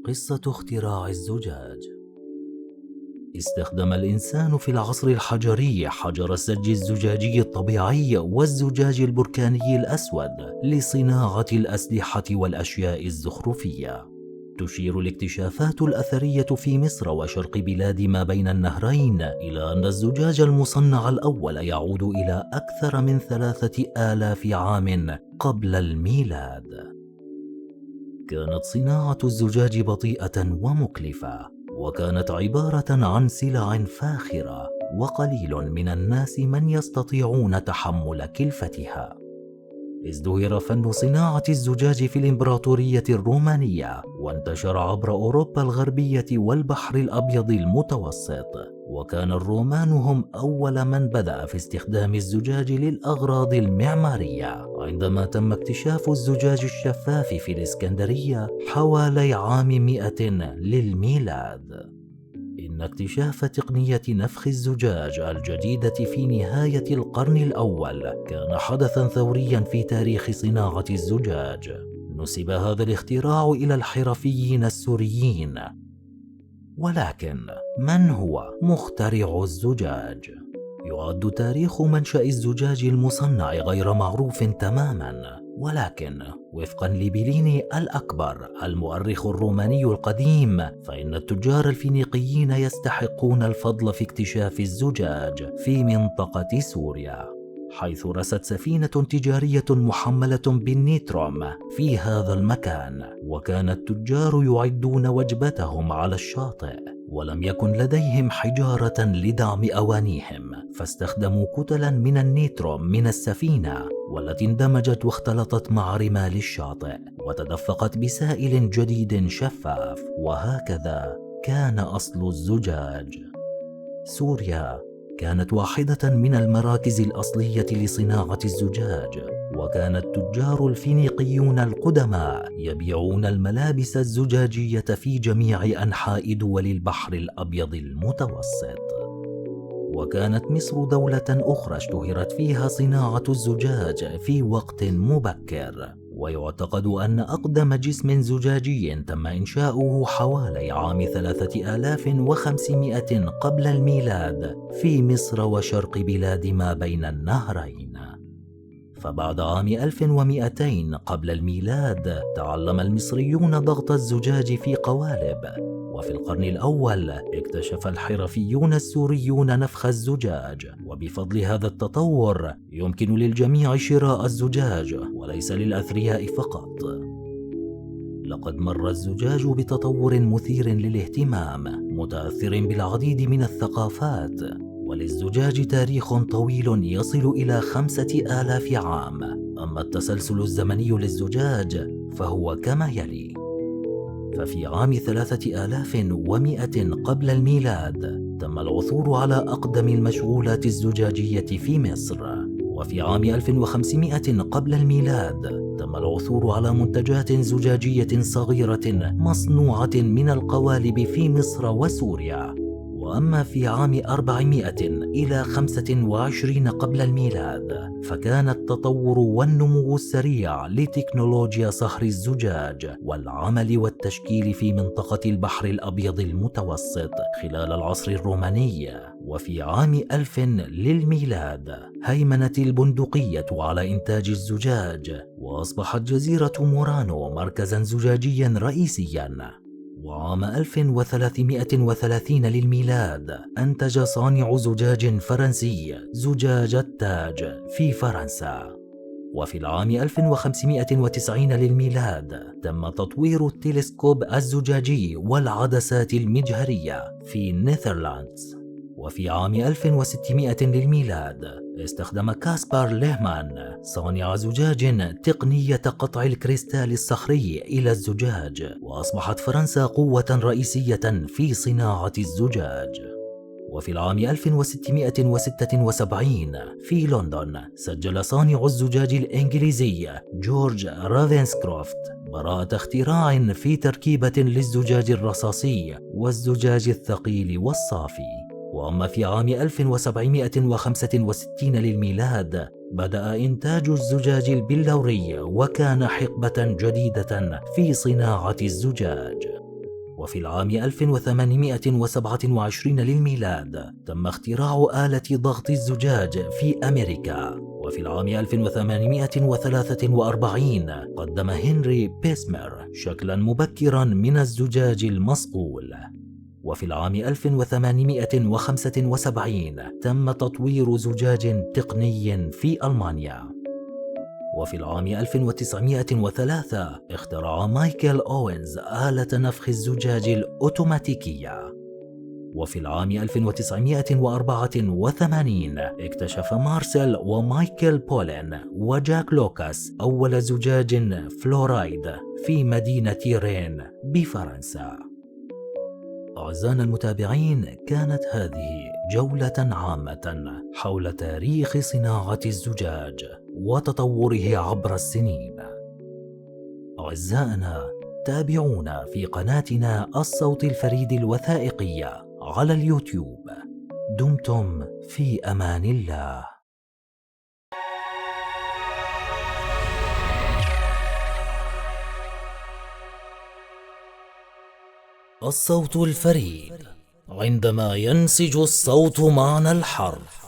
قصة اختراع الزجاج. استخدم الإنسان في العصر الحجري حجر الثلج الزجاجي الطبيعي والزجاج البركاني الأسود لصناعة الأسلحة والأشياء الزخرفية. تشير الاكتشافات الأثرية في مصر وشرق بلاد ما بين النهرين إلى أن الزجاج المصنع الأول يعود إلى أكثر من 3000 عام قبل الميلاد. كانت صناعة الزجاج بطيئة ومكلفة، وكانت عبارة عن سلع فاخرة، وقليل من الناس من يستطيعون تحمل كلفتها. ازدهر فن صناعة الزجاج في الإمبراطورية الرومانية، وانتشر عبر أوروبا الغربية والبحر الأبيض المتوسط، وكان الرومان هم أول من بدأ في استخدام الزجاج للأغراض المعمارية، عندما تم اكتشاف الزجاج الشفاف في الإسكندرية حوالي عام 100 للميلاد. إن اكتشاف تقنية نفخ الزجاج الجديدة في نهاية القرن الأول كان حدثاً ثورياً في تاريخ صناعة الزجاج. نسب هذا الاختراع إلى الحرفيين السوريين. ولكن من هو مخترع الزجاج؟ يعد تاريخ منشأ الزجاج المصنع غير معروف تماماً، ولكن وفقاً لبليني الأكبر المؤرخ الروماني القديم، فإن التجار الفينيقيين يستحقون الفضل في اكتشاف الزجاج في منطقة سوريا، حيث رست سفينة تجارية محملة بالنيتروم في هذا المكان، وكان التجار يعدون وجبتهم على الشاطئ، ولم يكن لديهم حجارة لدعم أوانيهم، فاستخدموا كتلا من النيتروم من السفينة، والتي اندمجت واختلطت مع رمال الشاطئ وتدفقت بسائل جديد شفاف، وهكذا كان أصل الزجاج. سوريا كانت واحدة من المراكز الأصلية لصناعة الزجاج، وكان التجار الفينيقيون القدماء يبيعون الملابس الزجاجية في جميع أنحاء دول البحر الأبيض المتوسط. وكانت مصر دولة أخرى اشتهرت فيها صناعة الزجاج في وقت مبكر، ويعتقد أن أقدم جسم زجاجي تم إنشاؤه حوالي عام 3500 قبل الميلاد في مصر وشرق بلاد ما بين النهرين. فبعد عام 1200 قبل الميلاد تعلم المصريون ضغط الزجاج في قوالب، وفي القرن الأول اكتشف الحرفيون السوريون نفخ الزجاج، وبفضل هذا التطور يمكن للجميع شراء الزجاج وليس للأثرياء فقط. لقد مر الزجاج بتطور مثير للاهتمام متأثر بالعديد من الثقافات، وللزجاج تاريخ طويل يصل إلى 5000 عام. أما التسلسل الزمني للزجاج فهو كما يلي: ففي عام 3100 قبل الميلاد تم العثور على أقدم المشغولات الزجاجية في مصر، وفي عام 1500 قبل الميلاد تم العثور على منتجات زجاجية صغيرة مصنوعة من القوالب في مصر وسوريا. وأما في عام 400 إلى 25 قبل الميلاد فكان التطور والنمو السريع لتكنولوجيا صهر الزجاج والعمل والتشكيل في منطقة البحر الأبيض المتوسط خلال العصر الروماني. وفي عام 1000 للميلاد هيمنت البندقية على إنتاج الزجاج، وأصبحت جزيرة مورانو مركزا زجاجيا رئيسيا. وعام 1330 للميلاد أنتج صانع زجاج فرنسي زجاج التاج في فرنسا. وفي العام 1590 للميلاد تم تطوير التلسكوب الزجاجي والعدسات المجهرية في نيذرلاندز. وفي عام 1600 للميلاد استخدم كاسبر ليهمان صانع زجاج تقنية قطع الكريستال الصخري إلى الزجاج، وأصبحت فرنسا قوة رئيسية في صناعة الزجاج. وفي العام 1676 في لندن سجل صانع الزجاج الإنجليزي جورج رافنسكروفت براءة اختراع في تركيبة للزجاج الرصاصي والزجاج الثقيل والصافي. وأما في عام 1765 للميلاد بدأ إنتاج الزجاج البلوري، وكان حقبة جديدة في صناعة الزجاج. وفي العام 1827 للميلاد تم اختراع آلة ضغط الزجاج في أمريكا. وفي العام 1843 قدم هنري بيسمر شكلا مبكرا من الزجاج المصقول. وفي العام 1875 تم تطوير زجاج تقني في ألمانيا. وفي العام 1903 اخترع مايكل أوينز آلة نفخ الزجاج الأوتوماتيكية. وفي العام 1984 اكتشف مارسيل ومايكل بولين وجاك لوكاس أول زجاج فلورايد في مدينة رين بفرنسا. أعزائنا المتابعين، كانت هذه جولة عامة حول تاريخ صناعة الزجاج وتطوره عبر السنين. أعزائنا، تابعونا في قناتنا الصوت الفريد الوثائقية على اليوتيوب. دمتم في أمان الله. الصوت الفريد، عندما ينسج الصوت معنى الحرف.